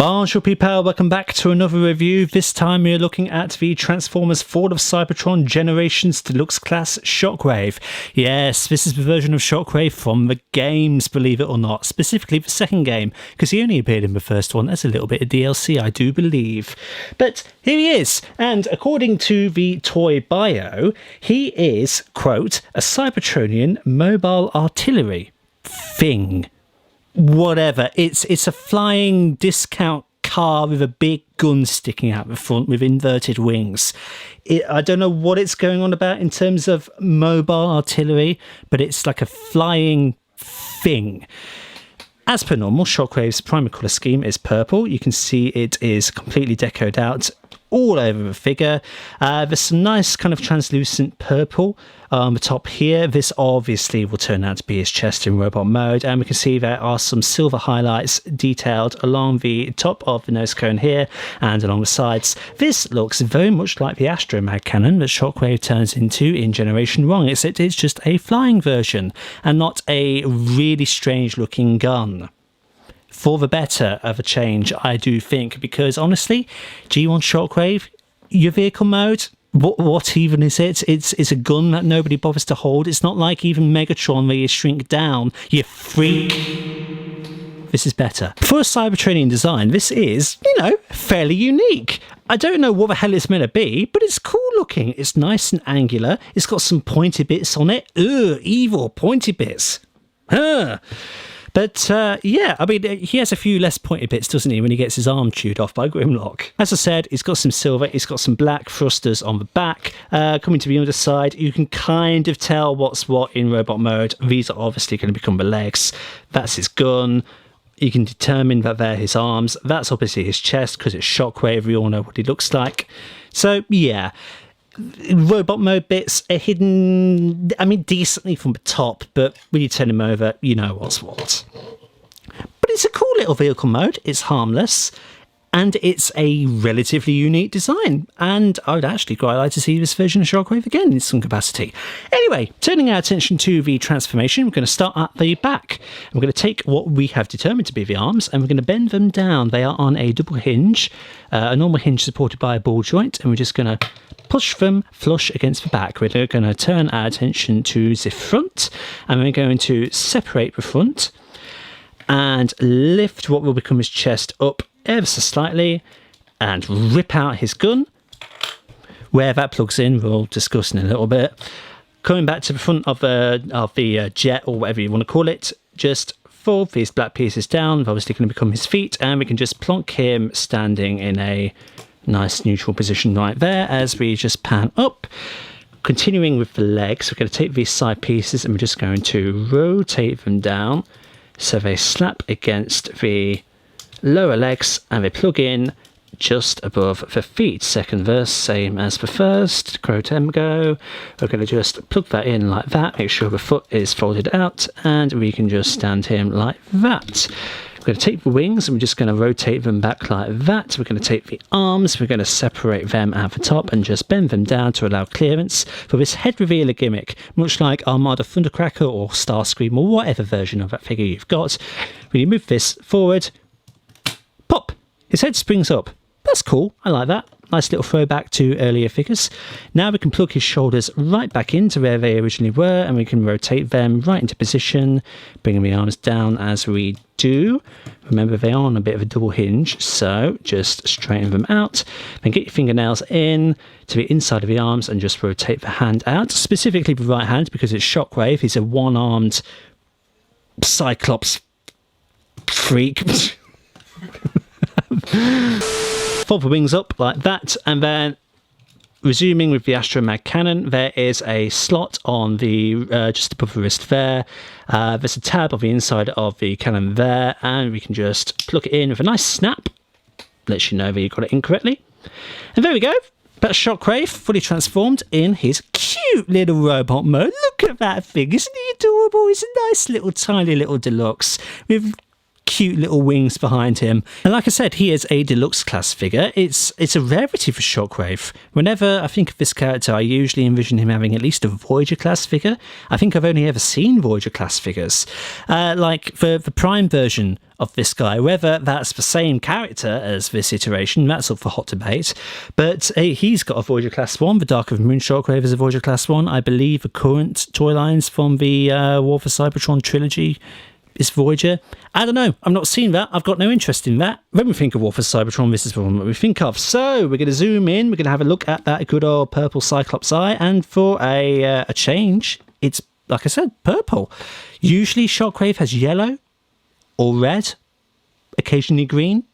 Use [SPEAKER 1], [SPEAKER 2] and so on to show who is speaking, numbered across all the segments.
[SPEAKER 1] Bonjour people, welcome back to another review. This time we're looking at the Transformers Fall of Cybertron Generations Deluxe Class Shockwave. Yes, this is the version of Shockwave from the games, believe it or not. Specifically the second game, because he only appeared in the first one as a little bit of DLC, I do believe. But here he is, and according to the toy bio, he is, quote, a Cybertronian mobile artillery thing. Whatever, it's a flying discount car with a big gun sticking out the front with inverted wings. I don't know what it's going on about in terms of mobile artillery, but it's like a flying thing. As per normal, Shockwave's primary colour scheme is purple. You can see it is completely decoed out all over the figure. There's some nice kind of translucent purple on the top here. This obviously will turn out to be his chest in robot mode, and we can see there are some silver highlights detailed along the top of the nose cone here and along the sides. This looks very much like the astromag cannon that Shockwave turns into in Generation 1, except it's just a flying version and not a really strange looking gun. For the better of a change, I do think, because honestly, G1 Shockwave, your vehicle mode, what even is it? It's a gun that nobody bothers to hold. It's not like even Megatron where you shrink down, you freak. This is better. For a Cybertronian design, this is, fairly unique. I don't know what the hell it's meant to be, but it's cool looking. It's nice and angular. It's got some pointy bits on it. Ugh, evil pointy bits. But, yeah, I mean, he has a few less pointy bits, doesn't he, when he gets his arm chewed off by Grimlock. As I said, he's got some silver, he's got some black thrusters on the back. Coming to the underside, you can kind of tell what's what in robot mode. These are obviously going to become the legs. That's his gun. You can determine that they're his arms. That's obviously his chest, because it's Shockwave. We all know what he looks like. So, yeah. Robot mode bits are hidden, decently from the top, but when you turn him over, you know what's what. But it's a cool little vehicle mode, it's harmless, and it's a relatively unique design, and I would actually quite like to see this version of Shockwave again in some capacity. Anyway, turning our attention to the transformation, we're going to start at the back. We're going to take what we have determined to be the arms, and we're going to bend them down. They are on a double hinge, a normal hinge supported by a ball joint, and we're just going to push them flush against the back. We're going to turn our attention to the front, and we're going to separate the front and lift what will become his chest up ever so slightly and rip out his gun. Where that plugs in, we'll discuss in a little bit. Coming back to the front of the jet, or whatever you want to call it, just fold these black pieces down. They're obviously going to become his feet, and we can just plonk him standing in a nice neutral position right there as we just pan up. Continuing with the legs, we're going to take these side pieces and we're just going to rotate them down so they slap against the lower legs and they plug in just above the feet. Second verse, same as the first. Crotemgo. We're going to just plug that in like that, make sure the foot is folded out, and we can just stand him like that. We're going to take the wings and we're just going to rotate them back like that. We're going to take the arms, we're going to separate them at the top and just bend them down to allow clearance for this head revealer gimmick, much like Armada Thundercracker or Starscream or whatever version of that figure you've got. When you move this forward, pop, his head springs up. That's cool, I like that. Nice little throwback to earlier figures. Now we can plug his shoulders right back into where they originally were, and we can rotate them right into position, bringing the arms down as we do. Remember, they are on a bit of a double hinge, so just straighten them out. Then get your fingernails in to the inside of the arms and just rotate the hand out, specifically the right hand, because it's Shockwave. He's a one-armed Cyclops freak. Fold the wings up like that, and then resuming with the astromag cannon, there is a slot on the just above the wrist there. There's a tab on the inside of the cannon there, and we can just plug it in with a nice snap. Lets you know that you got it in correctly. And there we go. That's Shockwave fully transformed in his cute little robot mode. Look at that thing, isn't he adorable? He's a nice little tiny little deluxe with cute little wings behind him. And like I said, he is a deluxe class figure. It's a rarity for Shockwave. Whenever I think of this character, I usually envision him having at least a Voyager class figure. I think I've only ever seen Voyager class figures. Like for the Prime version of this guy, whether that's the same character as this iteration, that's up for hot debate. But he's got a Voyager Class 1. The Dark of the Moon Shockwave is a Voyager Class 1. I believe the current toy lines from the War for Cybertron trilogy is Voyager. I don't know. I've not seen that. I've got no interest in that. When we think of War for Cybertron, this is the one that we think of. So we're going to zoom in. We're going to have a look at that good old purple Cyclops eye. And for a change, it's, like I said, purple. Usually Shockwave has yellow or red, occasionally green.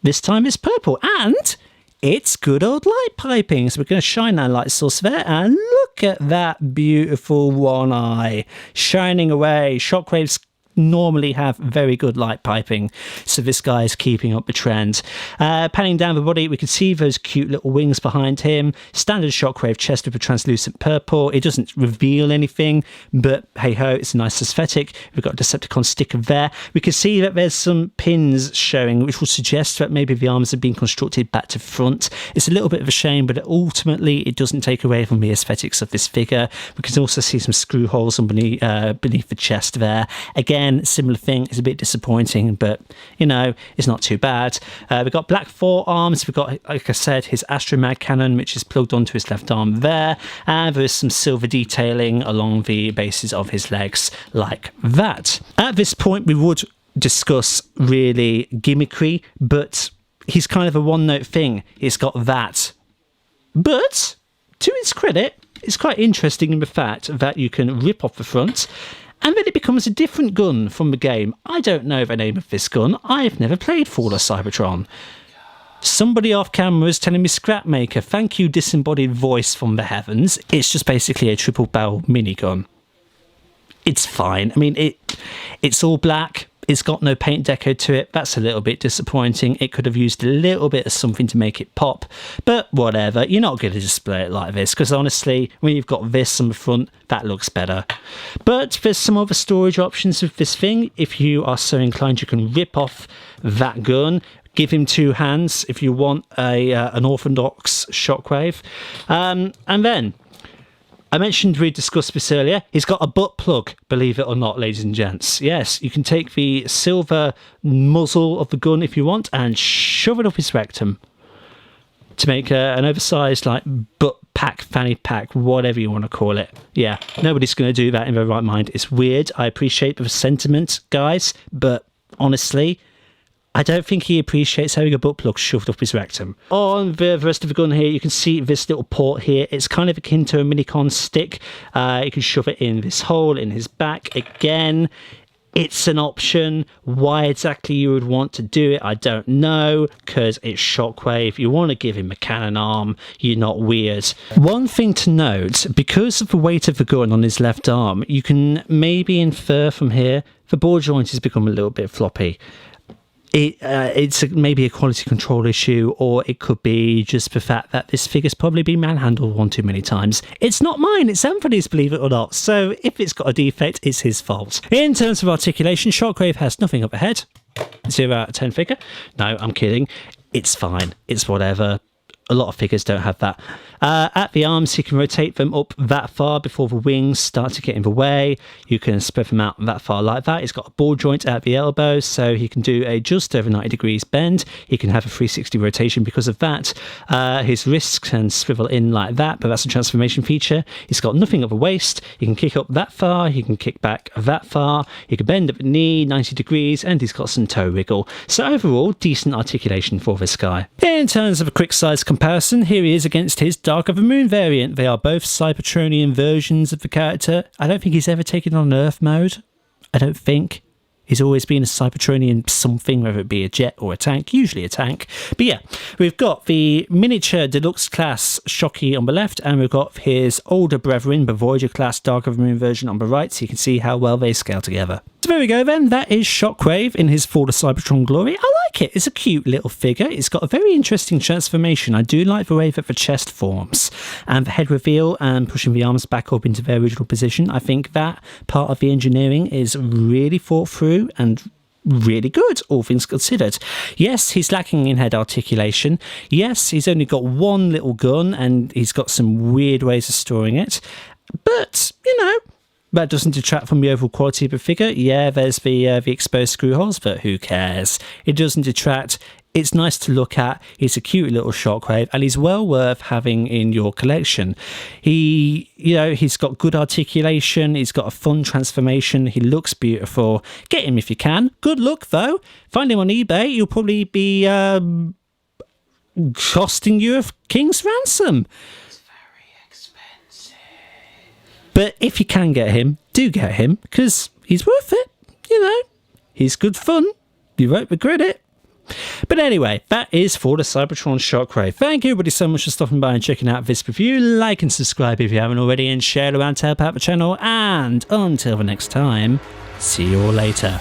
[SPEAKER 1] This time it's purple, and it's good old light piping. So we're going to shine our light source there, and look at that beautiful one eye shining away. Shockwave's normally have very good light piping, so this guy is keeping up the trend. Panning down the body, we can see those cute little wings behind him. Standard Shockwave chest with a translucent purple. It doesn't reveal anything, but hey ho, it's a nice aesthetic. We've got a Decepticon sticker there. We can see that there's some pins showing, which will suggest that maybe the arms have been constructed back to front. It's a little bit of a shame, but ultimately it doesn't take away from the aesthetics of this figure. We can also see some screw holes beneath the chest there. Again, similar thing. It's a bit disappointing, but you know, it's not too bad. We've got black forearms. We've got, like I said, his astromag cannon, which is plugged onto his left arm there, and there is some silver detailing along the bases of his legs like that. At this point, we would discuss really gimmickry, but he's kind of a one-note thing. It's got that, but to its credit, it's quite interesting in the fact that you can rip off the front, and then it becomes a different gun from the game. I don't know the name of this gun. I've never played Fall of Cybertron. Somebody off camera is telling me Scrapmaker. Thank you, disembodied voice from the heavens. It's just basically a triple barrel minigun. It's fine. I mean, it's all black. It's got no paint deco to it. That's a little bit disappointing. It could have used a little bit of something to make it pop, but whatever. You're not going to display it like this, because honestly, when you've got this on the front, that looks better. But there's some other storage options with this thing. If you are so inclined, you can rip off that gun, give him two hands if you want an orthodox Shockwave, and then I mentioned we discussed this earlier. He's got a butt plug, believe it or not, ladies and gents. Yes, you can take the silver muzzle of the gun if you want and shove it up his rectum to make an oversized like butt pack, fanny pack, whatever you want to call it. Yeah, nobody's going to do that in their right mind. It's weird. I appreciate the sentiment, guys, but honestly, I don't think he appreciates having a butt plug shoved up his rectum. On the rest of the gun here, you can see this little port here. It's kind of akin to a Minicon stick. You can shove it in this hole in his back. Again, it's an option. Why exactly you would want to do it, I don't know, because it's Shockwave. You want to give him a cannon arm. You're not weird. One thing to note, because of the weight of the gun on his left arm, you can maybe infer from here the ball joint has become a little bit floppy. It's maybe a quality control issue, or it could be just the fact that this figure's probably been manhandled one too many times. It's not mine, it's Anthony's, believe it or not, so if it's got a defect, it's his fault. In terms of articulation, Shockwave has nothing up ahead. 0 out of 10 figure. No, I'm kidding. It's fine. It's whatever. A lot of figures don't have that. At the arms, you can rotate them up that far before the wings start to get in the way. You can spread them out that far like that. It's got a ball joint at the elbow, so he can do a just over 90 degrees bend. He can have a 360 rotation because of that. His wrists can swivel in like that, but that's a transformation feature. He's got nothing at the waist. He can kick up that far. He can kick back that far. He can bend at the knee 90 degrees, and he's got some toe wiggle. So overall, decent articulation for this guy. In terms of a quick size comparison, here he is against his Dark of the Moon variant. They are both Cybertronian versions of the character. I don't think he's ever taken on Earth mode. I don't think. He's always been a Cybertronian something, whether it be a jet or a tank, usually a tank. But yeah, we've got the miniature deluxe class Shocky on the left, and we've got his older brethren, the Voyager class Dark of the Moon version on the right, so you can see how well they scale together. So there we go then, that is Shockwave in his Fall of Cybertron glory. I like it, it's a cute little figure. It's got a very interesting transformation. I do like the way that the chest forms and the head reveal and pushing the arms back up into their original position. I think that part of the engineering is really thought through and really good, all things considered. Yes, he's lacking in head articulation. Yes, he's only got one little gun and he's got some weird ways of storing it. But, that doesn't detract from the overall quality of the figure. Yeah, there's the exposed screw holes, but who cares? It doesn't detract. It's nice to look at. He's a cute little Shockwave, and he's well worth having in your collection. He's got good articulation. He's got a fun transformation. He looks beautiful. Get him if you can. Good luck, though. Find him on eBay. He'll probably be costing you a king's ransom. But if you can get him, do get him, because he's worth it. He's good fun. You won't regret it. But anyway, that is for the Cybertron Shockwave. Thank you everybody so much for stopping by and checking out this review. Like and subscribe if you haven't already, and share it around to help out the channel. And until the next time, see you all later.